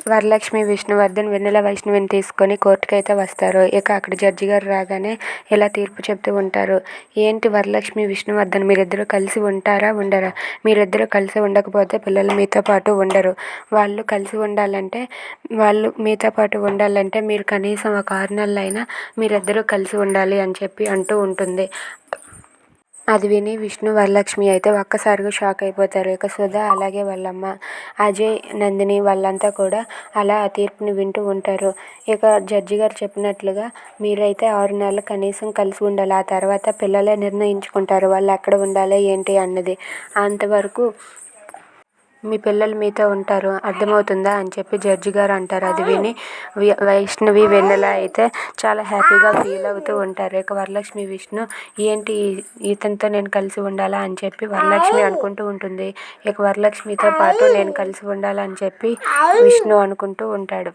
వరలక్ష్మి, విష్ణువర్ధన్ వెన్నెల వైష్ణవిని తీసుకొని కోర్టుకైతే వస్తారు. ఇక అక్కడ జడ్జి గారు రాగానే ఇలా తీర్పు చెప్తూ ఉంటారు. ఏంటి వరలక్ష్మి, విష్ణువర్ధన్ మీరిద్దరూ కలిసి ఉంటారా ఉండరా? మీరిద్దరూ కలిసి ఉండకపోతే పిల్లలు మీతో పాటు ఉండరు. వాళ్ళు కలిసి ఉండాలంటే వాళ్ళు మీతో పాటు ఉండాలంటే మీరు కనీసం ఒక 6 నెలలైనా మీరిద్దరూ కలిసి ఉండాలి అని చెప్పి అంటూ ఉంటుంది. అది విని విష్ణు, వరలక్ష్మి అయితే ఒక్కసారిగా షాక్ అయిపోతారు. ఇక సుధా అలాగే వాళ్ళమ్మ, అజయ్, నందిని వాళ్ళంతా కూడా అలా ఆ తీర్పుని వింటూ ఉంటారు. ఇక జడ్జి గారు చెప్పినట్లుగా మీరైతే 6 నెలలు కనీసం కలిసి ఉండాలి. ఆ తర్వాత పిల్లలే నిర్ణయించుకుంటారు వాళ్ళు ఎక్కడ ఉండాలి ఏంటి అన్నది. అంతవరకు మీ పిల్లలు మీతో ఉంటారు, అర్థమవుతుందా అని చెప్పి జడ్జి గారు అంటారు. అది విని వైష్ణవి, వెన్నెల అయితే చాలా హ్యాపీగా ఫీల్ అవుతూ ఉంటారు. ఇక వరలక్ష్మి, విష్ణు ఏంటి ఇతనితో నేను కలిసి ఉండాలా అని చెప్పి వరలక్ష్మి అనుకుంటూ ఉంటుంది. ఇక వరలక్ష్మితో పాటు నేను కలిసి ఉండాలని చెప్పి విష్ణు అనుకుంటూ ఉంటాడు.